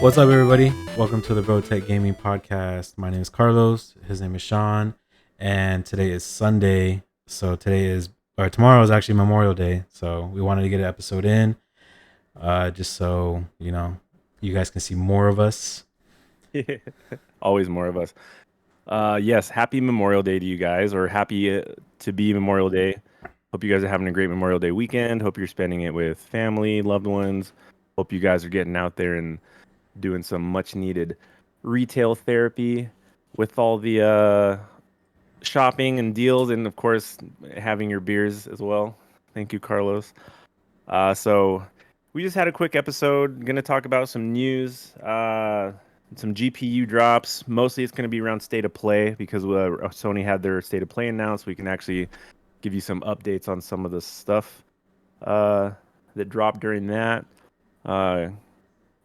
What's up, everybody? Welcome to the Road Tech Gaming Podcast. My name is Carlos. His name is Sean, and today is Sunday. So tomorrow is actually Memorial Day. So we wanted to get an episode in, just so you guys can see more of us. Always more of us. Yes, happy Memorial Day to you guys, or happy to be Memorial Day. Hope you guys are having a great Memorial Day weekend. Hope you're spending it with family, loved ones. Hope you guys are getting out there and doing some much needed retail therapy with all the shopping and deals, and of course, having your beers as well. Thank you, Carlos. So we just had a quick episode. Going to talk about some news, some GPU drops. Mostly, it's going to be around state of play because Sony had their state of play announced. We can actually give you some updates on some of the stuff that dropped during that.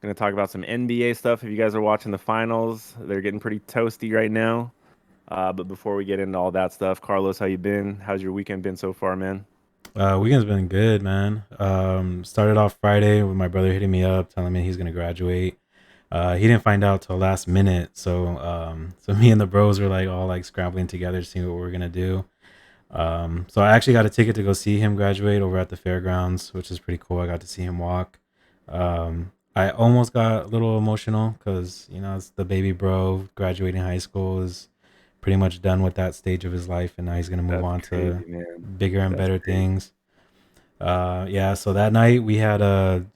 Going to talk about some NBA stuff. If you guys are watching the finals, they're getting pretty toasty right now. But before we get into all that stuff, Carlos, how you been? How's your weekend been so far, man? Weekend's been good, man. Started off Friday with my brother hitting me up, telling me he's gonna graduate. He didn't find out till last minute, so me and the bros were like all like scrambling together to see what we are gonna do. So I actually got a ticket to go see him graduate over at the fairgrounds, which is pretty cool. I got to see him walk. I almost got a little emotional because it's the baby bro graduating high school, is pretty much done with that stage of his life, and now he's gonna move That's on to crazy, man. bigger and That's better crazy. things. Yeah, so that night we had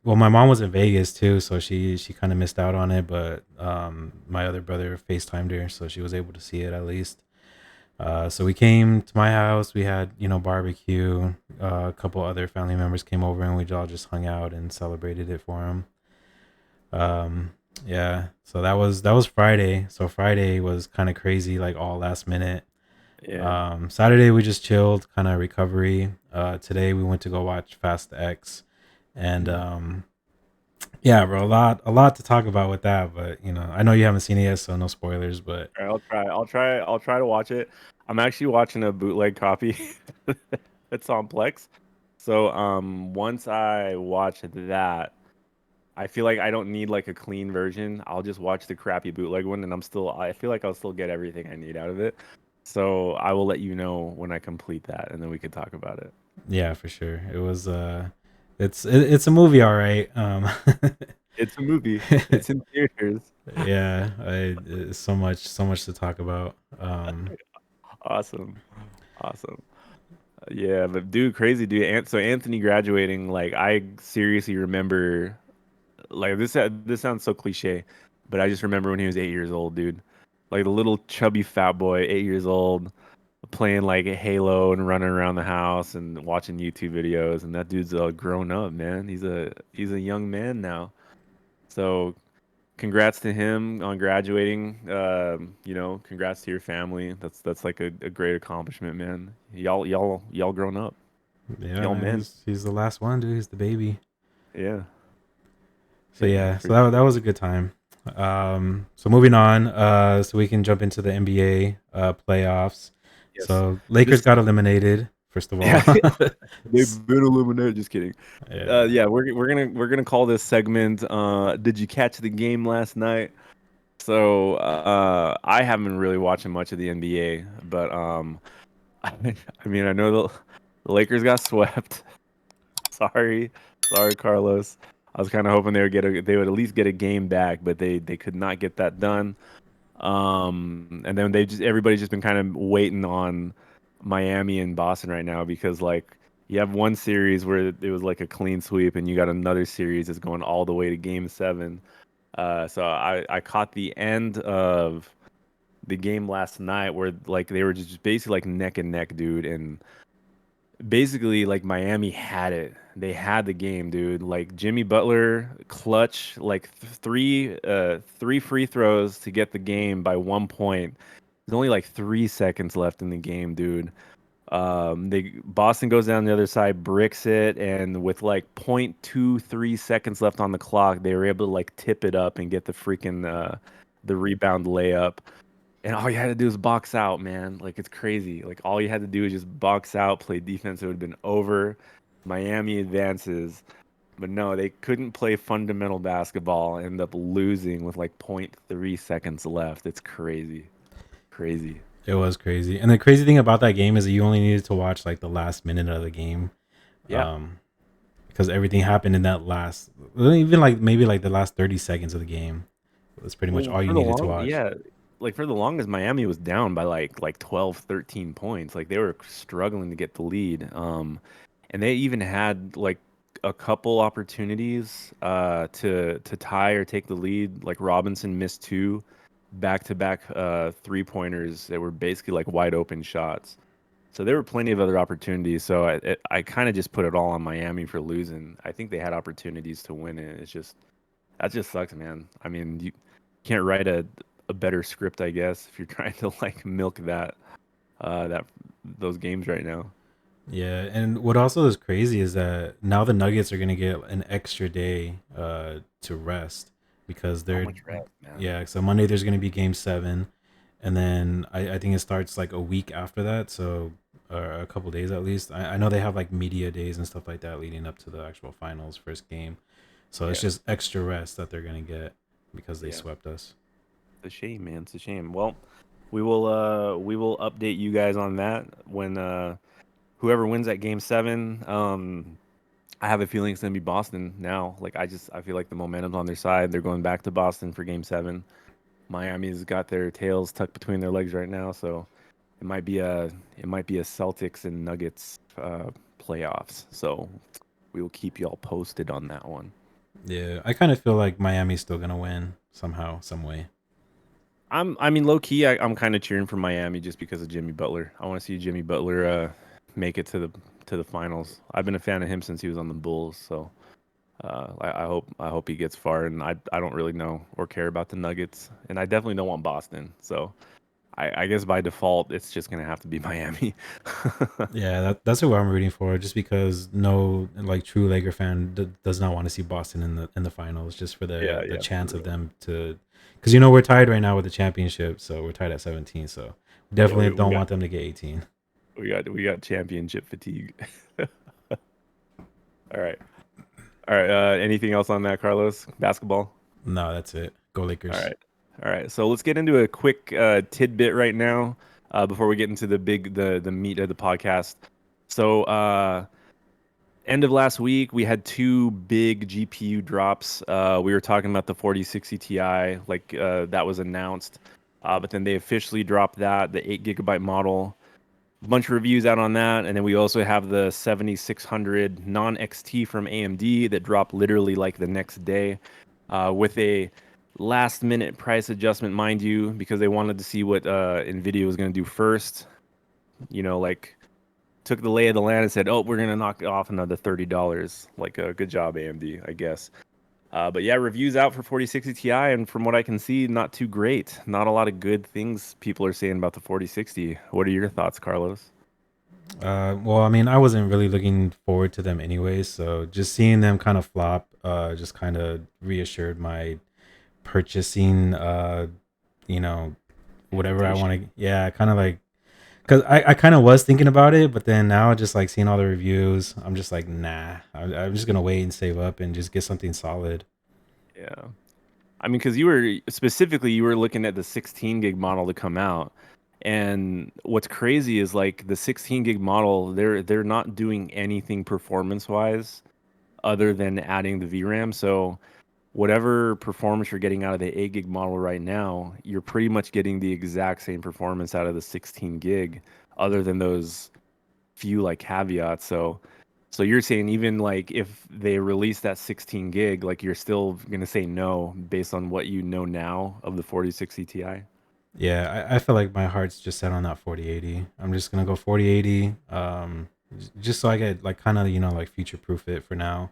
my mom was in Vegas too, so she kind of missed out on it, but my other brother FaceTimed her, so she was able to see it at least. So we came to my house. We had barbecue. A couple other family members came over, and we all just hung out and celebrated it for him. Yeah. So that was Friday. So Friday was kind of crazy, like all last minute. Yeah. Saturday we just chilled, kind of recovery. Today we went to go watch Fast X, and yeah, bro, a lot to talk about with that. But I know you haven't seen it yet, so no spoilers. But All right, I'll try. I'll try to watch it. I'm actually watching a bootleg copy that's on Plex. So once I watch that, I feel like I don't need like a clean version. I'll just watch the crappy bootleg one, and I feel like I'll still get everything I need out of it. So I will let you know when I complete that, and then we can talk about it. yeah, for sure, it was it's a movie, all right. It's a movie. It's in theaters. Yeah, so much to talk about. Awesome. Awesome. Yeah, but dude, crazy dude. So Anthony graduating, like I seriously remember, like this sounds so cliche, but I just remember when he was 8 years old, dude. Like the little chubby fat boy, 8 years old, playing like Halo and running around the house and watching YouTube videos. And that dude's grown up, man. He's a young man now. So congrats to him on graduating. Congrats to your family. That's like a great accomplishment, man. Y'all grown up. Yeah, Y'all man, men. he's the last one, dude. He's the baby. Yeah. So Yeah, yeah, for so that was a good time. So moving on, so we can jump into the NBA playoffs. yes. So Lakers This got eliminated first of all. yeah, they've been eliminated. Just kidding. Yeah. Yeah, we're gonna call this segment Did you catch the game last night? So I haven't really watching much of the NBA, but I mean I know the Lakers got swept. Sorry, sorry, Carlos. I was kind of hoping they would at least get a game back, but they could not get that done. And then everybody's just been kind of waiting on Miami and Boston right now because like you have one series where it was like a clean sweep, and you got another series that's going all the way to Game 7. So I caught the end of the game last night where like they were just basically like neck and neck, dude, and basically like Miami had it. They had the game, dude. Like Jimmy Butler clutch like three free throws to get the game by 1 point. There's only like 3 seconds left in the game, dude. They Boston goes down the other side, bricks it, and with like 0.23 seconds left on the clock, they were able to like tip it up and get the rebound layup. And all you had to do is box out, man. Like it's crazy. Like all you had to do is just box out, play defense. It would have been over. Miami advances. But no, they couldn't play fundamental basketball, end up losing with like 0.3 seconds left. It's crazy. Crazy. It was crazy. And the crazy thing about that game is that you only needed to watch like the last minute of the game. Yeah. Um, because everything happened in that last, even like maybe like the last 30 seconds of the game. That's pretty much Well, all you for the needed to long, watch. yeah, like for the longest, Miami was down by like 12, 13 points. Like they were struggling to get the lead. And they even had like a couple opportunities to tie or take the lead. Like Robinson missed two back-to-back three-pointers that were basically like wide open shots. So there were plenty of other opportunities. So I kind of just put it all on Miami for losing. I think they had opportunities to win it. It's just that just sucks, man. I mean, you can't write a better script, I guess, if you're trying to like milk that those games right now. Yeah, and what also is crazy is that now the Nuggets are gonna get an extra day to rest because So they're much rest, man. yeah. So Monday there's gonna be Game 7, and then I think it starts like a week after that, so a couple days at least. I know they have like media days and stuff like that leading up to the actual finals first game, so it's Yeah, just extra rest that they're gonna get because they yeah. swept us. It's a shame, man. It's a shame. Well, we will update you guys on that when whoever wins that game 7. I have a feeling it's gonna be Boston now. Like I feel like the momentum's on their side. They're going back to Boston for game 7. Miami's got their tails tucked between their legs right now, so it might be a Celtics and Nuggets playoffs. So we will keep y'all posted on that one. Yeah, I kind of feel like Miami's still gonna win somehow, some way. I mean, low key, I'm kind of cheering for Miami just because of Jimmy Butler. I want to see Jimmy Butler make it to the finals. I've been a fan of him since he was on the Bulls, so I hope he gets far. And I don't really know or care about the Nuggets, and I definitely don't want Boston. So I guess by default, it's just gonna have to be Miami. Yeah, that's who I'm rooting for. Just because no like true Laker fan does not want to see Boston in the finals, just for Yeah, the yeah, for chance of real. them to, because we're tied right now with the championship, so we're tied at 17. So we Yeah, definitely we don't got want them to get 18. we got championship fatigue. All right, all right. Anything else on that, Carlos? Basketball. No, that's it. Go All Lakers. right. All right. So let's get into a quick tidbit right now before we get into the meat of the podcast. So end of last week, we had two big GPU drops. We were talking about the 4060 Ti, like that was announced, but then they officially dropped the 8 GB model. A bunch of reviews out on that, and then we also have the 7600 non XT from AMD that dropped literally like the next day, with a last minute price adjustment, mind you, because they wanted to see what Nvidia was going to do first. Like took the lay of the land and said, "Oh, we're gonna knock off another $30." Like, good job, AMD, I guess. But yeah, reviews out for 4060 Ti, and from what I can see, not too great. Not a lot of good things people are saying about the 4060. What are your thoughts, Carlos? Well, I mean, I wasn't really looking forward to them anyways, so just seeing them kind of flop, just kind of reassured my purchasing, you know, whatever I want Hesitation. to. Yeah, kind of like because I kind of was thinking about it, but then now just like seeing all the reviews, I'm just like, nah. I'm just gonna wait and save up and just get something solid. Yeah. I mean, because you were looking at the 16 gig model to come out, and what's crazy is like the 16 gig model, they're not doing anything performance wise other than adding the VRAM. So whatever performance you're getting out of the 8 gig model right now, you're pretty much getting the exact same performance out of the 16 gig, other than those few like caveats. So you're saying even like if they release that 16 gig, like you're still gonna say no based on what you know now of the 4060 Ti? Yeah, I feel like my heart's just set on that 4080. I'm just gonna go 4080, just so I get like kind of like future proof it for now.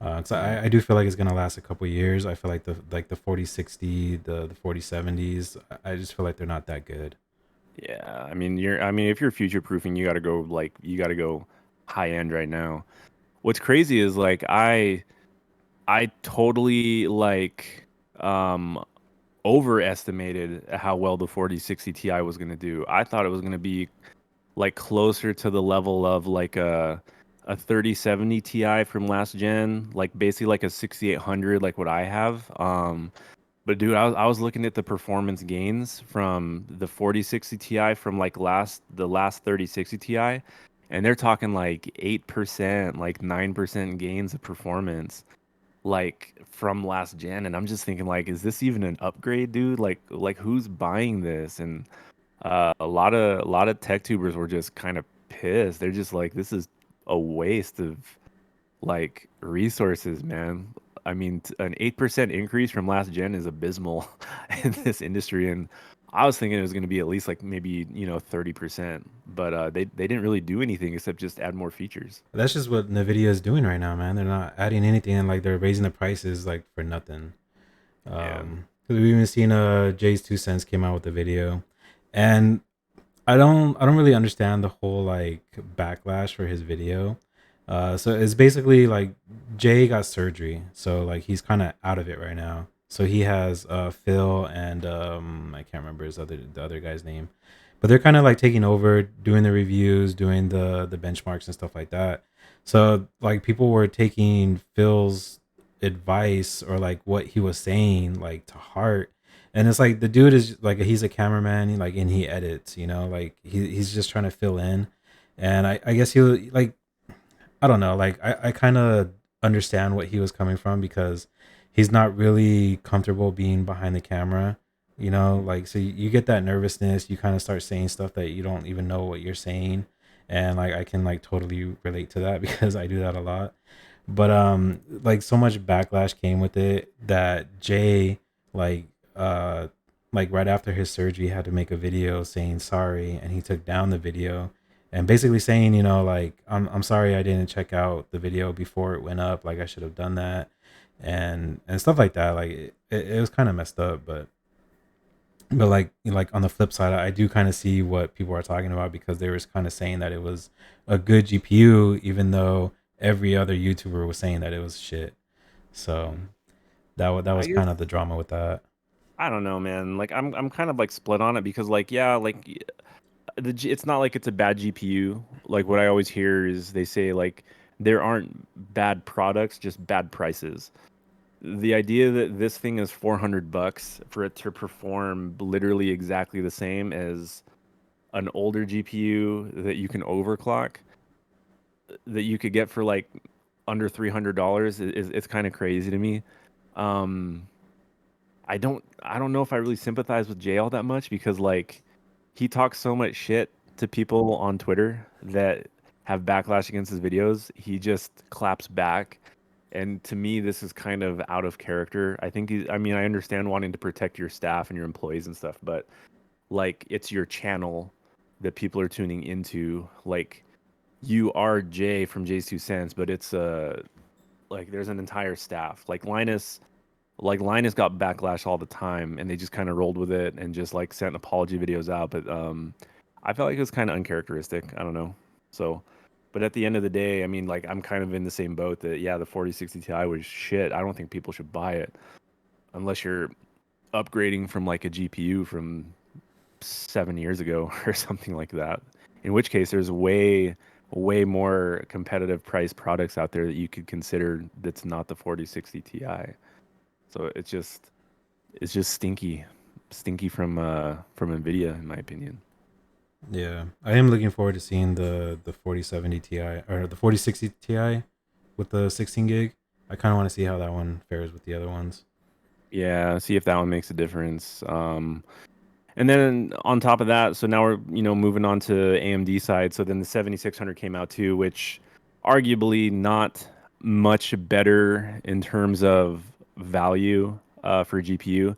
Cause Yeah. I do feel like it's gonna last a couple years. I feel like the 4060, the 4070s. I just feel like they're not that good. Yeah, I mean if you're future proofing, you gotta go high end right now. What's crazy is like I totally like um overestimated how well the 4060 Ti was going to do. I thought it was going to be like closer to the level of like a a 3070 Ti from last gen, like basically like a 6800, like what I have. But dude, I was looking at the performance gains from the 4060 Ti from like the last 3060 Ti, and they're talking like 8%, like 9% gains of performance, like from last gen. And I'm just thinking like, is this even an upgrade, dude? Like who's buying this? And a lot of tech tubers were just kind of pissed. They're just like, this is a waste of like resources, man. I mean, an 8% increase from last gen is abysmal in this industry, and I was thinking it was going to be at least like maybe 30%, but they didn't really do anything except just add more features. That's just what Nvidia is doing right now, man. They're not adding anything, and like they're raising the prices like for nothing. Yeah. 'Cause we've even seen Jay's 2 cents came out with the video, and I don't really understand the whole like backlash for his video. So it's basically like Jay got surgery, so like he's kind of out of it right now. So he has Phil and I can't remember the other guy's name, but they're kind of like taking over, doing the reviews, doing the benchmarks and stuff like that. So like people were taking Phil's advice or like what he was saying like to heart, and it's like the dude is like he's a cameraman, like, and he edits, like he's just trying to fill in. And I guess he like, I don't know, like I kind of understand what he was coming from because he's not really comfortable being behind the camera, like so you get that nervousness, you kind of start saying stuff that you don't even know what you're saying. And like I can like totally relate to that because I do that a lot. But like so much backlash came with it that Jay like uh like right after his surgery had to make a video saying sorry, and he took down the video and basically saying, like I'm sorry I didn't check out the video before it went up, like I should have done that, and stuff like that. Like it was kind of messed up, but like on the flip side, I do kind of see what people are talking about because they were kind of saying that it was a good GPU, even though every other YouTuber was saying that it was shit. So that I was guess kind of the drama with that. I don't know, man. Like I'm kind of like split on it because like yeah, like it's not like it's a bad GPU. Like what I always hear is they say like there aren't bad products, just bad prices. The idea that this thing is 400 bucks for it to perform literally exactly the same as an older GPU that you can overclock, that you could get for like under $300 is it's kind of crazy to me. Um, I don't know if I really sympathize with Jay all that much because like he talks so much shit to people on Twitter that have backlash against his videos. He just claps back. And to me, this is kind of out of character. I think I mean, I understand wanting to protect your staff and your employees and stuff, but like it's your channel that people are tuning into. Like you are Jay from Jay's Two Cents, but it's like there's an entire staff. Like Linus got backlash all the time, and they just kind of rolled with it and just like sent apology videos out. But I felt like it was kind of uncharacteristic. I don't know. So, but at the end of the day, I mean, like I'm kind of in the same boat that yeah, the 4060 Ti was shit. I don't think people should buy it unless you're upgrading from like a GPU from 7 years ago or something like that. In which case, there's way more competitive price products out there that you could consider that's not the 4060 Ti. So it's just stinky from Nvidia in my opinion. Yeah, I am looking forward to seeing the 4070 Ti or the 4060 Ti with the 16 gig. I kind of want to see how that one fares with the other ones. Yeah, see if that one makes a difference. And then on top of that, so now we're moving on to AMD side. So then the 7600 came out too, which arguably not much better in terms of value for GPU.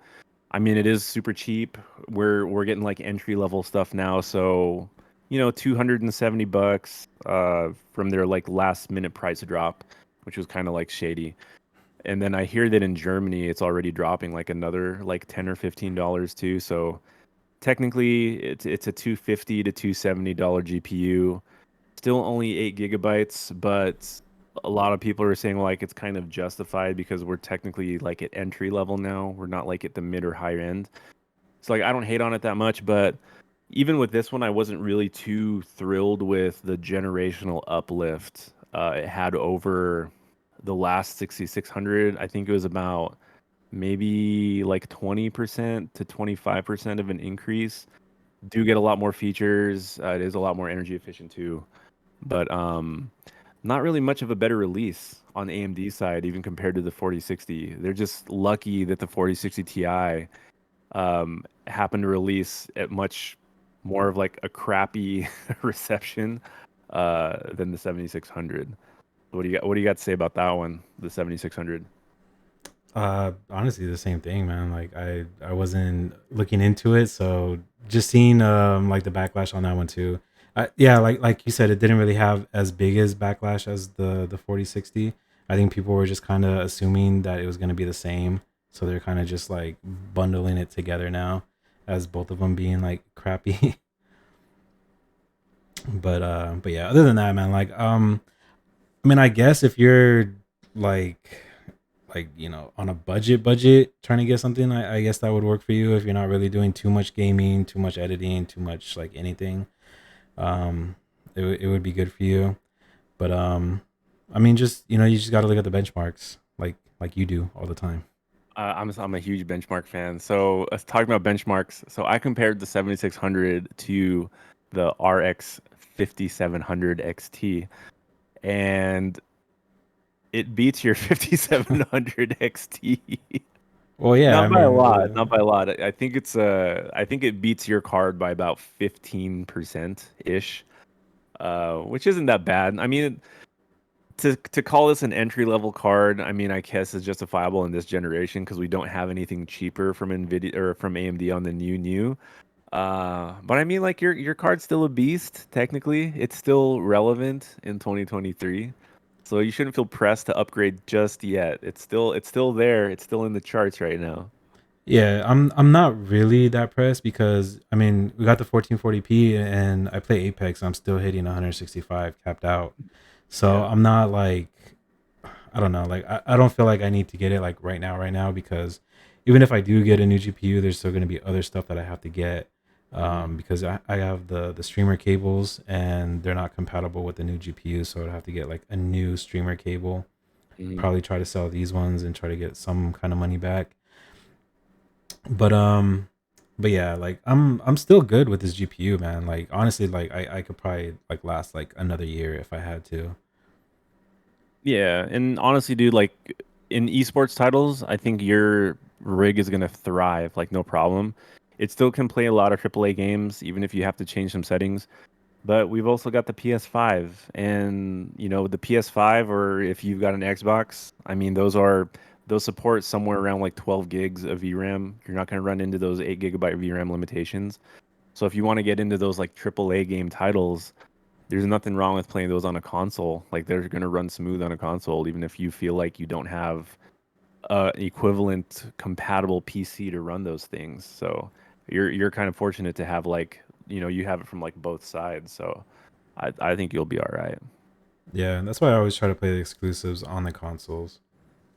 I mean, it is super cheap. We're getting like entry level stuff now, so 270 bucks from their like last minute price drop, which was kind of like shady. And then I hear that in Germany it's already dropping like another like $10 or $15 too. So technically it's a 250 to $270 GPU. Still only 8 GB, but a lot of people are saying like it's kind of justified because we're technically like at entry level now. We're not like at the mid or higher end. So like I don't hate on it that much, but even with this one, I wasn't really too thrilled with the generational uplift It had over the last 6600. I think it was about maybe like 20% to 25% of an increase. Do get a lot more features. It is a lot more energy efficient too, but not really much of a better release on AMD side, even compared to the 4060. They're just lucky that the 4060 Ti happened to release at much more of like a crappy reception than the 7600. What do you got to say about that one, the 7600? Honestly, the same thing, man. Like I wasn't looking into it, so just seeing like the backlash on that one too. Yeah, like you said, it didn't really have as big as backlash as the 4060. I think people were just kind of assuming that it was going to be the same, so they're kind of just like bundling it together now as both of them being like crappy. But yeah, other than that, man, like I mean, I guess if you're like on a budget trying to get something, I guess that would work for you if you're not really doing too much gaming, too much editing, too much like anything. um it would be good for you. But I mean, just you just got to look at the benchmarks like you do all the time. I'm a huge benchmark fan. So talking about benchmarks, so I compared the 7600 to the RX 5700 XT, and it beats your 5700 XT. Well, yeah, I Not by a mean, lot, not by a lot. I think it beats your card by about 15% ish, which isn't that bad. I mean, to call this an entry level card, I mean, I guess is justifiable in this generation because we don't have anything cheaper from Nvidia or from AMD on the new. But I mean, like your card's still a beast. Technically, it's still relevant in 2023, so you shouldn't feel pressed to upgrade just yet. It's still there. It's still in the charts right now. yeah, I'm not really that pressed because I mean, we got the 1440p and I play Apex. I'm still hitting 165 capped out. So Yeah. I'm not like, I don't know, like I don't feel like I need to get it like right now because even if I do get a new GPU, there's still going to be other stuff that I have to get, Hmm. because I have the streamer cables and they're not compatible with the new GPU, so I'd have to get like a new streamer cable. Hmm. Probably try to sell these ones and try to get some kind of money back. But but yeah, like I'm still good with this GPU, man. Like honestly, like I could probably like last like another year if I had to. Yeah, and honestly, dude, like in esports titles, I think your rig is gonna thrive, like no problem. It still can play a lot of AAA games, even if you have to change some settings. But we've also got the PS5, and the PS5, or if you've got an Xbox, I mean, those support somewhere around like 12 gigs of VRAM. You're not gonna run into those 8 GB VRAM limitations. So if you want to get into those like AAA game titles, there's nothing wrong with playing those on a console. Like they're gonna run smooth on a console, even if you feel like you don't have equivalent compatible PC to run those things. So you're kind of fortunate to have like you have it from like both sides. So I think you'll be all right. Yeah, and that's why I always try to play the exclusives on the consoles,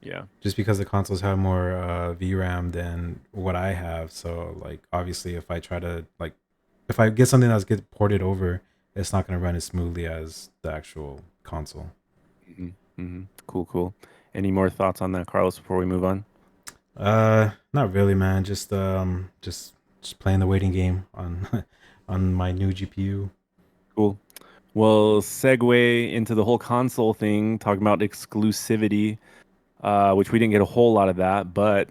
Yeah. just because the consoles have more VRAM than what I have. So like obviously, if I try to like if I get something that's get ported over, it's not going to run as smoothly as the actual console. Hmm. Hmm. Cool, cool. Any more thoughts on that, Carlos, before we move on? Not really, man. Just playing the waiting game on on my new GPU. Cool. Well, segue into the whole console thing, talking about exclusivity, which we didn't get a whole lot of that, but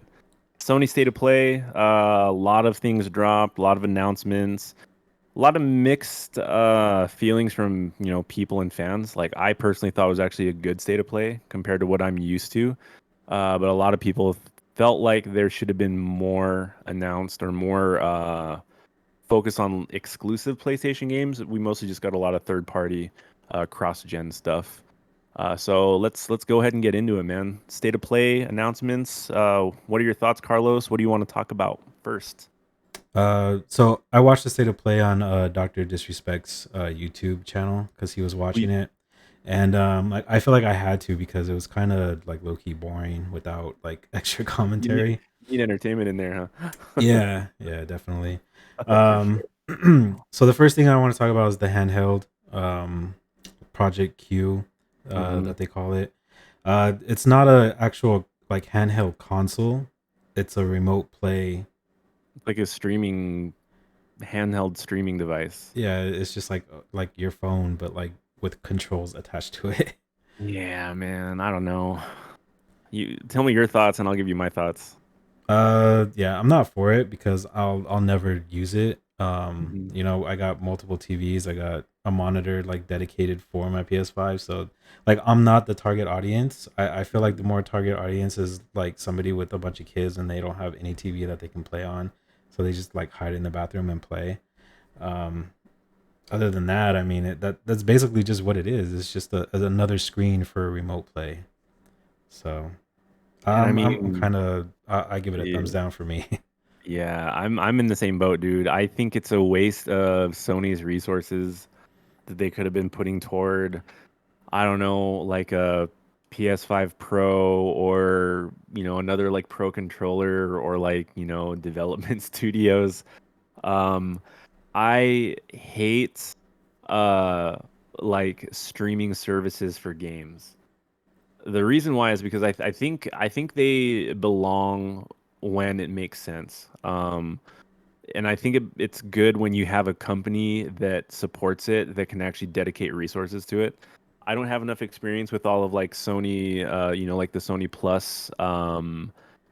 Sony State of Play, a lot of things dropped, a lot of announcements, a lot of mixed feelings from people and fans. Like I personally thought it was actually a good State of Play compared to what I'm used to, but a lot of people felt like there should have been more announced or more focus on exclusive PlayStation games. We mostly just got a lot of third party cross-gen stuff. So let's go ahead and get into it, man. State of play announcements. What are your thoughts, Carlos? What do you want to talk about first? So I watched the state of play on Doctor Disrespect's YouTube channel because he was watching We it, and like I feel like I had to because it was kind of like low key boring without like extra you need, commentary. you need entertainment in there, huh? Yeah, yeah, definitely. For sure. Um, so the first thing I want to talk about is the handheld Project Q. Mm-hmm. that they call it. It's not a actual like handheld console. It's a remote play. Like a streaming handheld streaming device. Yeah, it's just like your phone, but like with controls attached to it. Yeah, man. I don't know. You tell me your thoughts, and I'll give you my thoughts. Yeah, I'm not for it because I'll never use it. Hmm. I got multiple TVs. I got a monitor like dedicated for my PS5. So like I'm not the target audience. I feel like the more target audience is like somebody with a bunch of kids and they don't have any TV that they can play on. So they just like hide in the bathroom and play. Um, Other than that, I mean that's basically just what it is. It's just another screen for remote play. So And I I'm mean, kind of I give it a thumbs yeah, down for me. yeah, I'm in the same boat, dude. I think it's a waste of Sony's resources that they could have been putting toward, I don't know, like a PS5 Pro or, another like Pro controller or like, development studios. Um, I hate uh like streaming services for games. The reason why is because I think they belong when it makes sense. And I think it's good when you have a company that supports it that can actually dedicate resources to it. I don't have enough experience with all of like Sony, like the Sony Plus,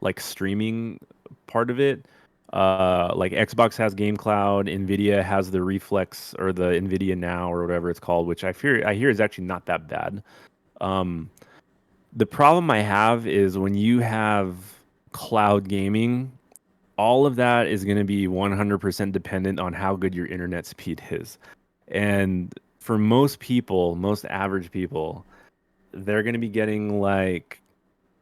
like streaming part of it. Like Xbox has Game Cloud, Nvidia has the Reflex or the Nvidia Now or whatever it's called, which I hear is actually not that bad. Um, the problem I have is when you have cloud gaming, all of that is going to be 100% dependent on how good your internet speed is. And for most people, most average people, they're going to be getting like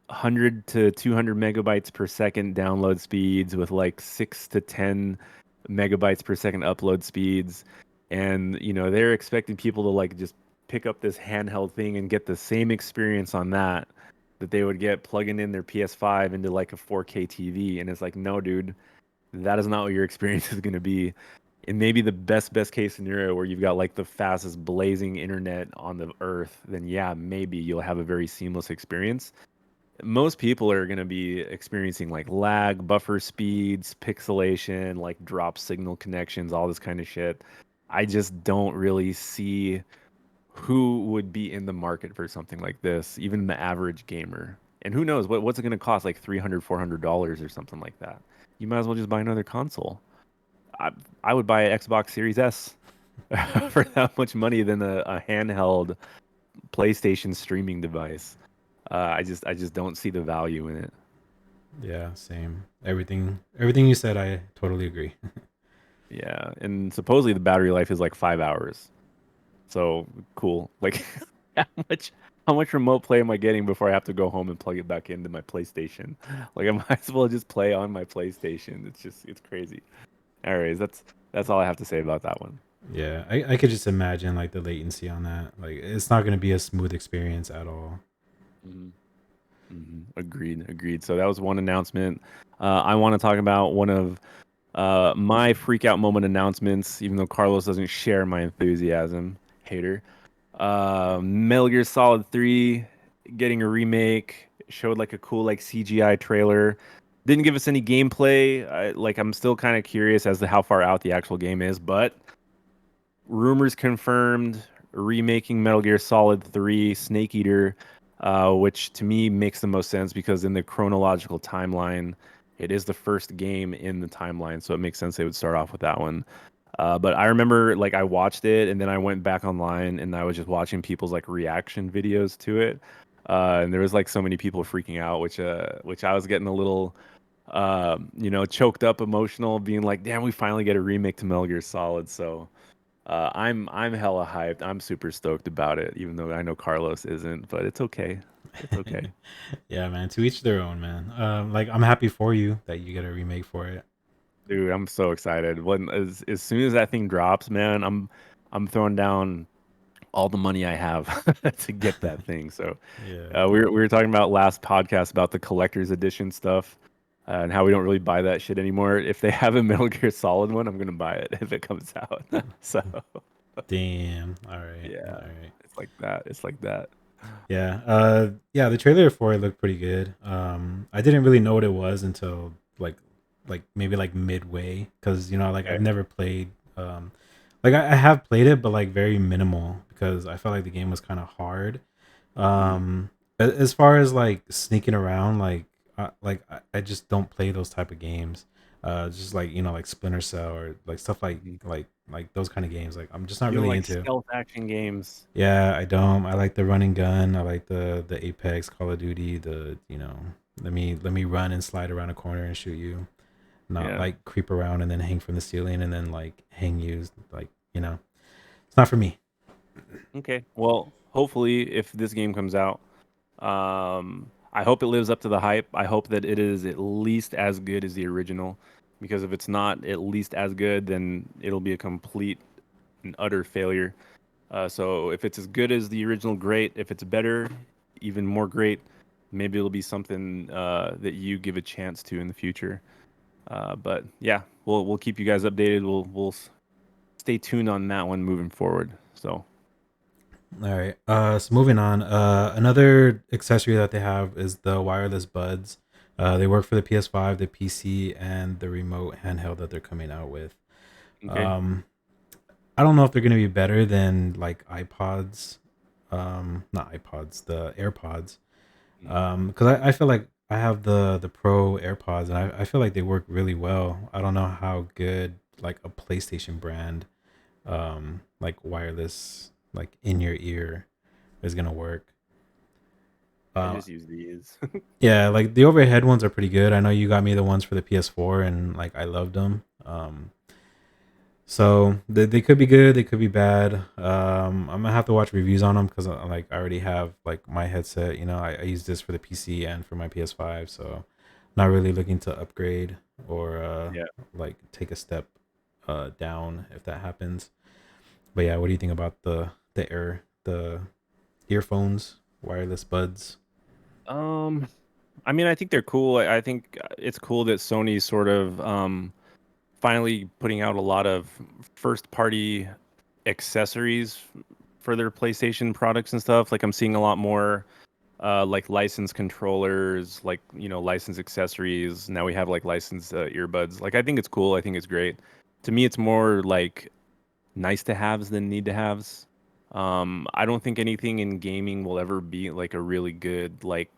100 to 200 megabytes per second download speeds with like 6 to 10 megabytes per second upload speeds. And, they're expecting people to like just pick up this handheld thing and get the same experience on that they would get plugging in their PS5 into like a 4K TV. And it's like, no, dude, that is not what your experience is going to be. And maybe the best case scenario where you've got like the fastest blazing internet on the earth, then yeah, maybe you'll have a very seamless experience. Most people are going to be experiencing like lag, buffer speeds, pixelation, like drop signal connections, all this kind of shit. I just don't really see who would be in the market for something like this, even the average gamer. And who knows what's it going to cost, like $300, $400 or something like that. You might as well just buy another console. I I would buy an Xbox Series S for that much money than a handheld PlayStation streaming device. I just don't see the value in it. Yeah, same. Everything you said, I totally agree. Yeah, and supposedly the battery life is like 5 hours. So cool. Like how much how much remote play am I getting before I have to go home and plug it back into my PlayStation? Like I might as well just play on my PlayStation. It's crazy. Anyways, that's all I have to say about that one. Yeah, I could just imagine like the latency on that. Like it's not gonna be a smooth experience at all. Hmm. Agreed, agreed. So that was one announcement. I want to talk about one of my freak out moment announcements, even though Carlos doesn't share my enthusiasm. Hater. Metal Gear Solid 3 getting a remake, showed like a cool like CGI trailer. Didn't give us any gameplay. I'm still kind of curious as to how far out the actual game is, but rumors confirmed remaking Metal Gear Solid 3 Snake Eater, which to me makes the most sense because in the chronological timeline, it is the first game in the timeline, so it makes sense they would start off with that one. But I remember like I watched it and then I went back online and I was just watching people's like reaction videos to it. And there was like so many people freaking out, which I was getting a little choked up emotional, being like, damn, we finally get a remake to Metal Gear Solid. So I'm hella hyped. I'm super stoked about it, even though I know Carlos isn't, but it's okay. It's okay. Yeah, man. To each their own, man. Like I'm happy for you that you get a remake for it. Dude, I'm so excited. When as soon as that thing drops, man, I'm throwing down all the money I have to get that thing. So Yeah. we were talking about last podcast about the collector's edition stuff and how we don't really buy that shit anymore. If they have a Metal Gear Solid one, I'm gonna buy it if it comes out. So Damn. All right. All yeah, right. it's like that. It's like that. Yeah. Yeah, the trailer for it looked pretty good. I didn't really know what it was until like maybe like midway, cuz like I've Okay. never played like I have played it but like very minimal because I felt like the game was kind of hard. Mhm. As far as like sneaking around, I just don't play those type of games. Just like like Splinter Cell or like stuff Mhm. like those kind of games. Like I'm just not You don't really like into. stealth action games. Yeah, I don't. I like the running gun. I like the Apex, Call of Duty. Let me run and slide around a corner and shoot you. Not Yeah. like creep around and then hang from the ceiling and then like hang you. It's not for me. Okay. Well, hopefully, if this game comes out, I hope it lives up to the hype. I hope that it is at least as good as the original, because if it's not at least as good, then it'll be a complete and utter failure. So if it's as good as the original, great. If it's better, even more great. Maybe it'll be something that you give a chance to in the future. But yeah, we'll keep you guys updated. We'll stay tuned on that one moving forward. So All right. So moving on. Another accessory that they have is the wireless buds. They work for the PS5, the PC, and the remote handheld that they're coming out with. okay, Um, I don't know if they're gonna be better than like iPods. Not iPods, the AirPods. Because I feel like I have the Pro AirPods, and I feel like they work really well. I don't know how good like a PlayStation brand, like wireless, like in your ear, is gonna work. I Uh, just use these. yeah, like the overhead ones are pretty good. I know you got me the ones for the PS4, and like I loved them. So they could be good, they could be bad. I'm gonna have to watch reviews on them because like I already have like my headset. I use this for the PC and for my PS5, so not really looking to upgrade or Yeah. like take a step down if that happens. But yeah, what do you think about the earphones, wireless buds? Um, I mean, I think they're cool. I think it's cool that Sony's sort of finally putting out a lot of first party accessories for their PlayStation products and stuff. Like I'm seeing a lot more like licensed controllers, like licensed accessories. Now we have like licensed earbuds. Like I think it's cool. I think it's great. To me, it's more like nice to haves than need to haves. I don't think anything in gaming will ever be like a really good like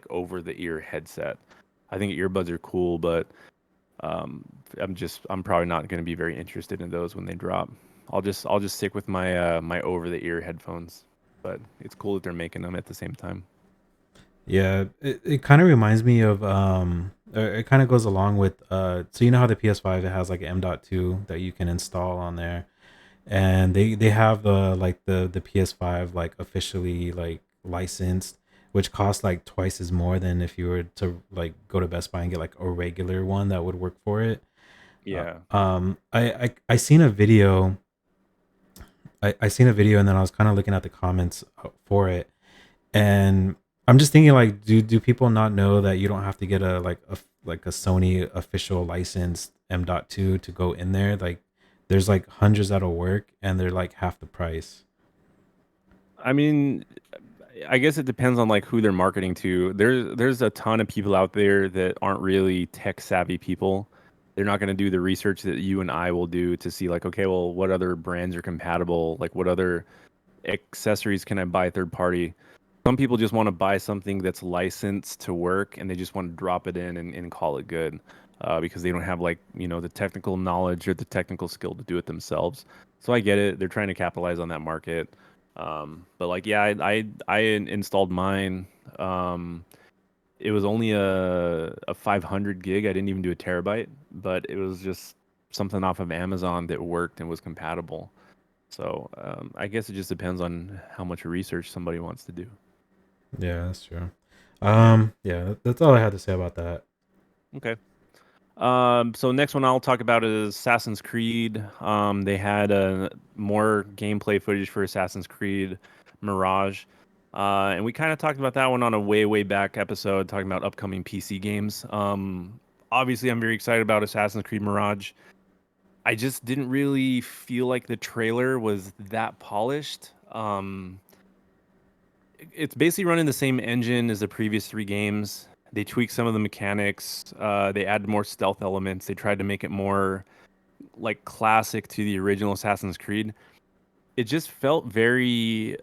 over the ear headset. I think earbuds are cool, but um, I'm probably not going to be very interested in those when they drop. I'll just stick with my over the ear headphones. But it's cool that they're making them at the same time. Yeah, it kind of reminds me of it kind of goes along with so you know how the PS5 it has like M.2 that you can install on there, and they have the PS5 like officially like licensed, which costs like twice as more than if you were to like go to Best Buy and get like a regular one that would work for it. Yeah. I seen a video. I seen a video and then I was kind of looking at the comments for it, and I'm just thinking like, do people not know that you don't have to get a Sony official licensed M.2 to go in there? Like, there's like hundreds that'll work, and they're like half the price. I mean, I guess it depends on like who they're marketing to. There's a ton of people out there that aren't really tech savvy people. They're not going to do the research that you and I will do to see like, okay, well, what other brands are compatible? Like, what other accessories can I buy third party? Some people just want to buy something that's licensed to work and they just want to drop it in and call it good because they don't have like, the technical knowledge or the technical skill to do it themselves. So I get it. They're trying to capitalize on that market. But like, yeah, installed mine. Um, it was only a 500 gig. I didn't even do a terabyte, but it was just something off of Amazon that worked and was compatible. So I guess it just depends on how much research somebody wants to do. Yeah, that's true. Yeah. Yeah, that's all I had to say about that. Okay. So next one I'll talk about is Assassin's Creed. They had more gameplay footage for Assassin's Creed Mirage. And we kind of talked about that one on a way back episode, talking about upcoming PC games. Obviously, I'm very excited about Assassin's Creed Mirage. I just didn't really feel like the trailer was that polished. it's basically running the same engine as the previous three games. They tweaked some of the mechanics. They added more stealth elements. They tried to make it more like classic to the original Assassin's Creed. It just felt very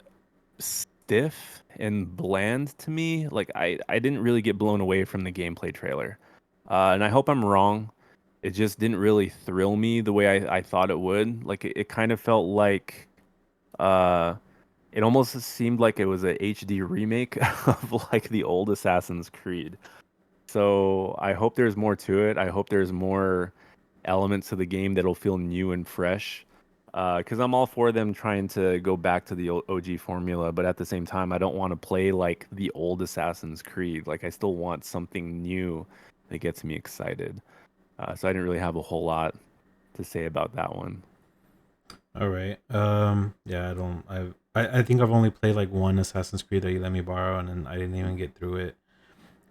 stiff and bland to me. Like I didn't really get blown away from the gameplay trailer. And I hope I'm wrong. It just didn't really thrill me the way I thought it would. Like it kind of felt like uh it almost seemed like it was a HD remake of like the old Assassin's Creed. So I hope there's more to it. I hope there's more elements of the game that'll feel new and fresh. Because I'm all for them trying to go back to the OG formula, but at the same time, I don't want to play like the old Assassin's Creed. Like I still want something new that gets me excited. So I didn't really have a whole lot to say about that one. All right. Yeah, I don't. I think I've only played like one Assassin's Creed that you let me borrow, and then I didn't even get through it.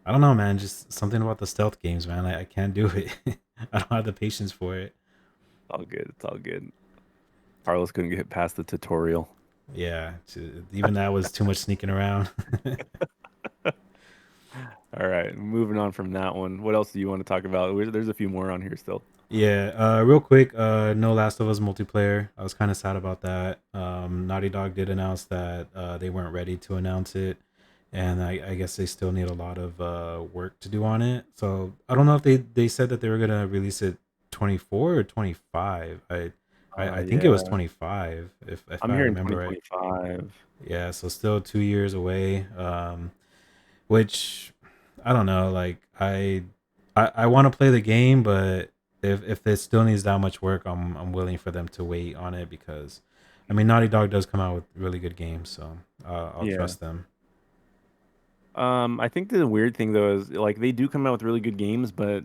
I don't know, man. Just something about the stealth games, man. I can't do it. I don't have the patience for it. All good. It's all good. Carlos couldn't get past the tutorial. Yeah, even that was too much sneaking around. All right, moving on from that one. What else do you want to talk about? There's a few more on here still. Yeah, real quick, no Last of Us multiplayer. I was kind of sad about that. Naughty Dog did announce that they weren't ready to announce it, and I guess they still need a lot of work to do on it. So I don't know if they said that they were gonna release it 24 or 25. I think it was Yeah, 25 if I'm I hearing remember right. 2025. Yeah, so still 2 years away. Which I don't know. Like I want to play the game, but if it still needs that much work, I'm willing for them to wait on it because, I mean, Naughty Dog does come out with really good games, so I'll Yeah. trust them. I think the weird thing though is like they do come out with really good games, but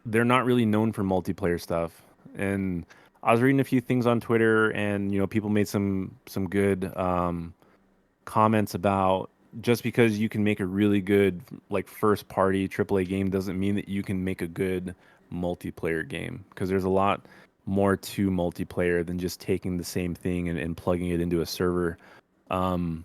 they're not really known for multiplayer stuff. And I was reading a few things on Twitter, and people made some good comments about just because you can make a really good like first party AAA game doesn't mean that you can make a good multiplayer game because there's a lot more to multiplayer than just taking the same thing and plugging it into a server. Um,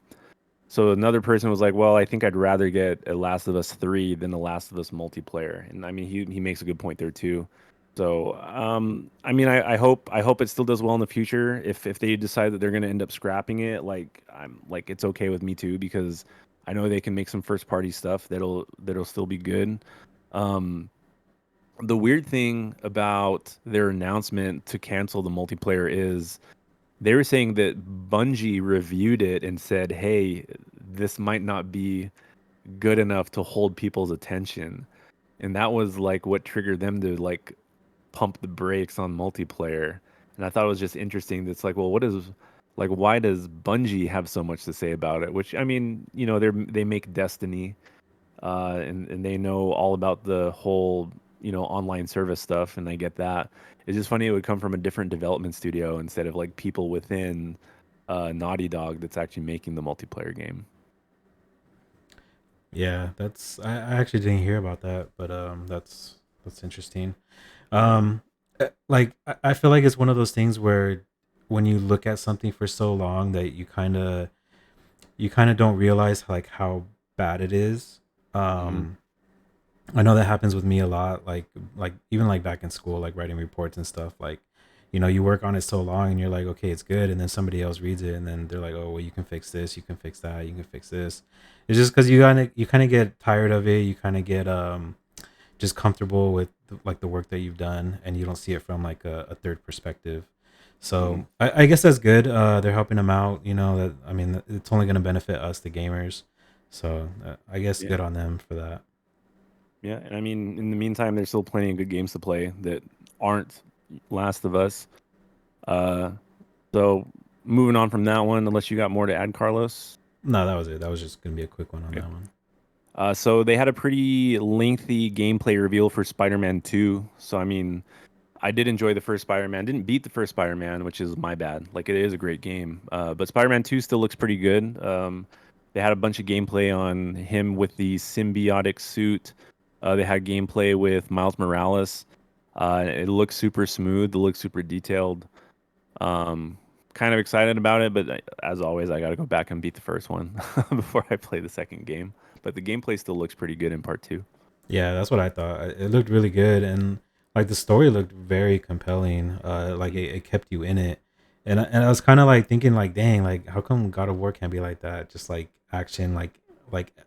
so another person was like, "Well, I think I'd rather get a Last of Us 3 than a Last of Us multiplayer." And I mean, he makes a good point there too. So, I mean, I hope it still does well in the future. If they decide that they're going to end up scrapping it, like I'm like it's okay with me too because I know they can make some first party stuff that'll still be good. Um, the weird thing about their announcement to cancel the multiplayer is they were saying that Bungie reviewed it and said, "Hey, this might not be good enough to hold people's attention." And that was like what triggered them to like pump the brakes on multiplayer. And I thought it was just interesting. That's like, well, what is like why does Bungie have so much to say about it? Which I mean, they make Destiny, and they know all about the whole online service stuff, and I get that. It's just funny it would come from a different development studio instead of like people within Naughty Dog that's actually making the multiplayer game. Yeah, I actually didn't hear about that, but that's interesting. Yeah, Like I feel like it's one of those things where when you look at something for so long that you kind of don't realize like how bad it is. hmm Um, I know that happens with me a lot. Like even like back in school, like writing reports and stuff. Like, you work on it so long and you're like, okay, it's good, and then somebody else reads it and then they're like, oh, well, you can fix this, you can fix that, you can fix this. It's just because you kind of get tired of it. You kind of get just comfortable with like the work that you've done, and you don't see it from like a third perspective. hmm So I guess that's good. They're helping them out. That I mean, it's only going to benefit us, the gamers. So I guess yeah, good on them for that. yeah. And I mean, in the meantime, there's still plenty of good games to play that aren't Last of Us. Uh, so moving on from that one, unless you got more to add, Carlos. No, that was it. That was just going to be a quick one on Okay. that one. So they had a pretty lengthy gameplay reveal for Spider-Man 2. So I mean, I did enjoy the first Spider-Man. Didn't beat the first Spider-Man, which is my bad. Like it is a great game. But Spider-Man 2 still looks pretty good. They had a bunch of gameplay on him with the symbiotic suit. They had gameplay with Miles Morales. It looks super smooth. It looks super detailed. Um, kind of excited about it, but as always, I got to go back and beat the first one before I play the second game. But the gameplay still looks pretty good in part two. Yeah, that's what I thought. It looked really good, and like the story looked very compelling. Like Mhm. it kept you in it, and I was kind of like thinking like, dang, like how come God of War can't be like that? Just like action, like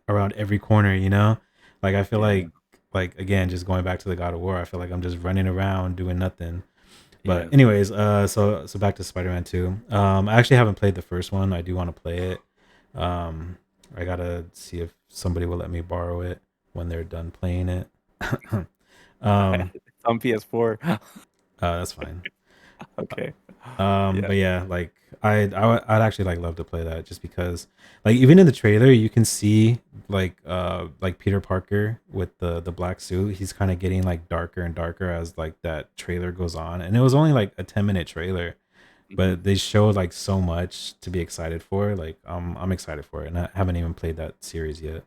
around every corner, you know? Like I feel Yeah, like again, just going back to the God of War, I feel like I'm just running around doing nothing. But yeah. anyways, so back to Spider-Man 2. I actually haven't played the first one. I do want to play it. Um, I gotta see if somebody will let me borrow it when they're done playing it. um, It's on PS4. that's fine. Okay. But Yeah. yeah, like I'd actually like love to play that just because like even in the trailer you can see like Peter Parker with the black suit, he's kind of getting like darker and darker as like that trailer goes on. And it was only like a 10-minute trailer, Mhm. but they showed like so much to be excited for. Like I'm excited for it and I haven't even played that series yet.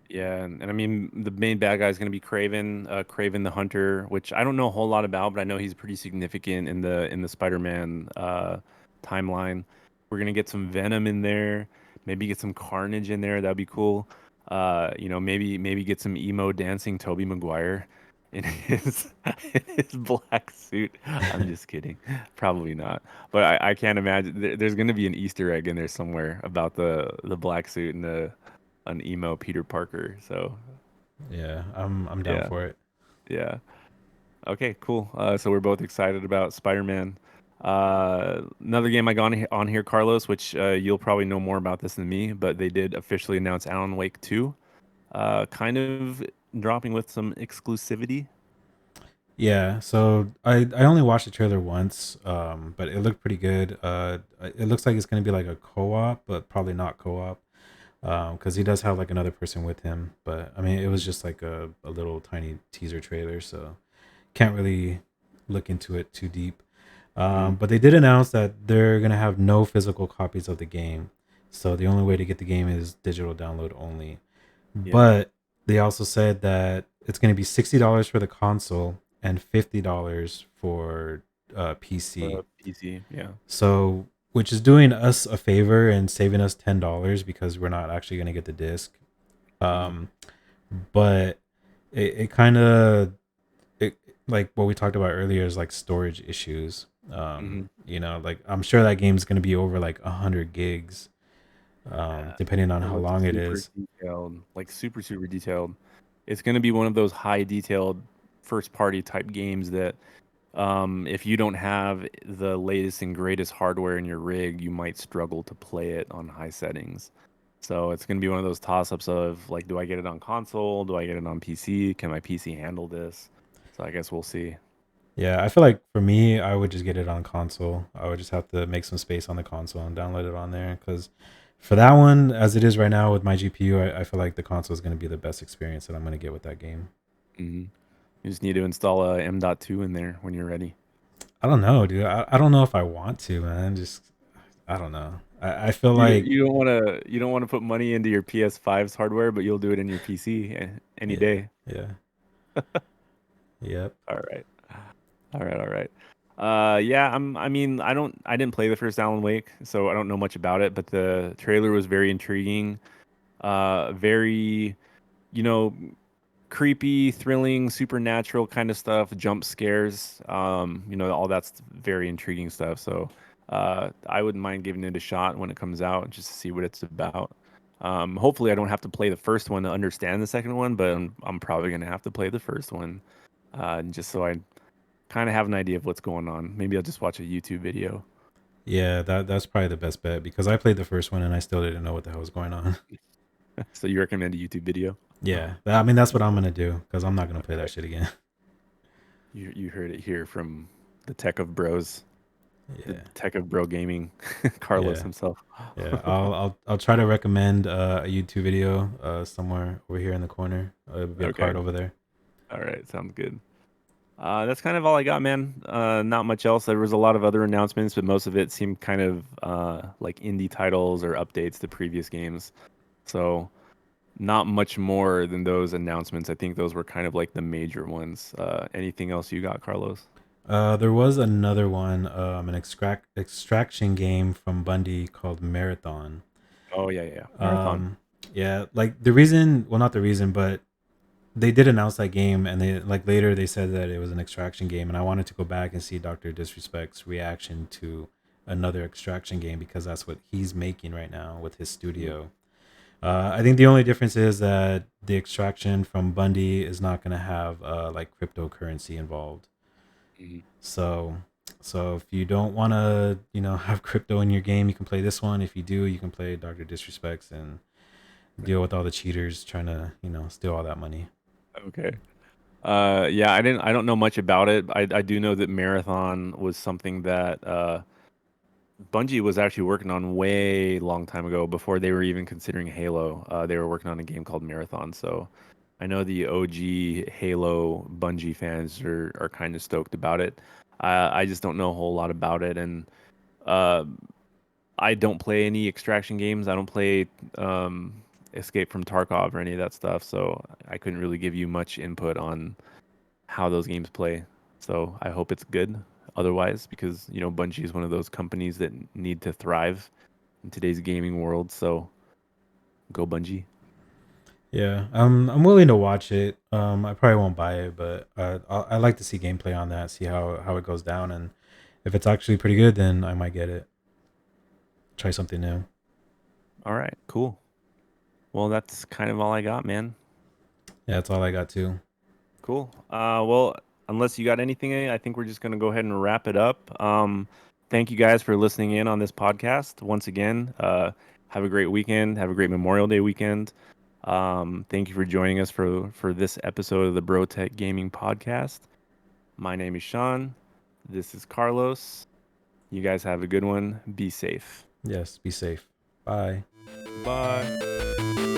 Yeah, and I mean the main bad guy is going to be Craven, Craven the Hunter, which I don't know a whole lot about, but I know he's pretty significant in the Spider-Man timeline. We're gonna get some Venom in there, maybe get some Carnage in there. That'd be cool. Maybe get some emo dancing Tobey Maguire in his in his black suit. I'm just kidding, probably not. But I can't imagine there's gonna be an Easter egg in there somewhere about the black suit and the an emo Peter Parker. So Yeah, I'm down yeah, for it. yeah. Okay, cool. So we're both excited about Spider-Man. Another game I got on here, Carlos, which you'll probably know more about this than me, but they did officially announce Alan Wake 2, kind of dropping with some exclusivity. Yeah, so I only watched the trailer once, but it looked pretty good. It looks like it's gonna be like a co-op, but probably not co-op, because he does have like another person with him. But I mean, it was Mhm. just like a little tiny teaser trailer, so can't really look into it too deep. Mhm. But they did announce that they're gonna have no physical copies of the game, so the only way to get the game is digital download only. Yeah, But they also said that it's going to be $60 for the console and $50 for PC. for PC. Yeah. So, which is doing us a favor and saving us $10 because we're not actually going to get the disc. Hmm. Um, but it kind of it like what we talked about earlier is like storage issues. Hmm. Like I'm sure that game's going to be over like 100 gigs, depending on It how looks long it super is. detailed, like super detailed. It's going to be one of those high detailed first party type games that if you don't have the latest and greatest hardware in your rig, you might struggle to play it on high settings. So it's going to be one of those toss-ups of like, do I get it on console? Do I get it on PC? Can my PC handle this? So I guess we'll see. Yeah, I feel like for me, I would just get it on console. I would just have to make some space on the console and download it on there. Because for that one, as it is right now with my GPU, I feel like the console is going to be the best experience that I'm going to get with that game. Hmm. You just need to install a M.2 in there when you're ready. I don't know, dude. I don't know if I want to, man. Just, I don't know. I feel like, You don't want to put money into your PS5's hardware, but you'll do it in your PC any yeah, day. yeah, yep, All right. All right. Yeah, I mean, I didn't play the first Alan Wake, so I don't know much about it, but the trailer was very intriguing. Very, you know, creepy, thrilling, supernatural kind of stuff, jump scares. All that's very intriguing stuff. So, I wouldn't mind giving it a shot when it comes out just to see what it's about. Hopefully I don't have to play the first one to understand the second one, but I'm probably gonna have to play the first one, just so I kind of have an idea of what's going on. Maybe I'll just watch a YouTube video. yeah. That's probably the best bet because I played the first one and I still didn't know what the hell was going on. So you recommend a YouTube video? Yeah, I mean that's what I'm Okay. gonna do because I'm not gonna play that Okay. shit again. You heard it here from the tech of bros, the Yeah, tech of bro gaming, Carlos yeah. himself. Yeah, I'll try to recommend a YouTube video somewhere over here in the corner. It'll be a Okay. card over there. All right. Sounds good. That's kind of all I got, man. Not much else. There was a lot of other announcements, but most of it seemed kind of like indie titles or updates to previous games. So not much more than those announcements. I think those were kind of like the major ones. Anything else you got, Carlos? There was another one, an extraction game from Bungie called Marathon. Oh yeah, yeah, yeah. Marathon. Um, yeah, like the reason, well, not the reason, but they did announce that game, and they like later they said that it was an extraction game, and I wanted to go back and see Doctor Disrespect's reaction to another extraction game because that's what he's making right now with his Mm-hmm. studio. I think the only difference is that the extraction from Bundy is not going to have like cryptocurrency involved. Mm-hmm. So, so if you don't want to, have crypto in your game, you can play this one. If you do, you can play Doctor Disrespects and deal with all the cheaters trying to, steal all that money. Okay. Yeah, I don't know much about it. I do know that Marathon was something that Bungie was actually working on way long time ago before they were even considering Halo. They were working on a game called Marathon. So I know the OG Halo Bungie fans are kind of stoked about it. I just don't know a whole lot about it, and uh, I don't play any extraction games. I don't play Escape from Tarkov or any of that stuff. So I couldn't really give you much input on how those games play. So I hope it's good otherwise, because Bungie is one of those companies that need to thrive in today's gaming world. So go Bungie. Yeah, I'm willing to watch it. I probably won't buy it, but I like to see gameplay on that, see how it goes down, and if it's actually pretty good, then I might get it. Try something new. All right, cool. Well, that's kind of all I got, man. Yeah, that's all I got too. Cool. Well, unless you got anything, I think we're just gonna go ahead and wrap it up. Thank you guys for listening in on this podcast once again. Have a great weekend. Have a great Memorial Day weekend. Thank you for joining us for this episode of the Bro Tech Gaming Podcast. My name is Sean. This is Carlos. You guys have a good one. Be safe. Yes, be safe. Bye. Bye.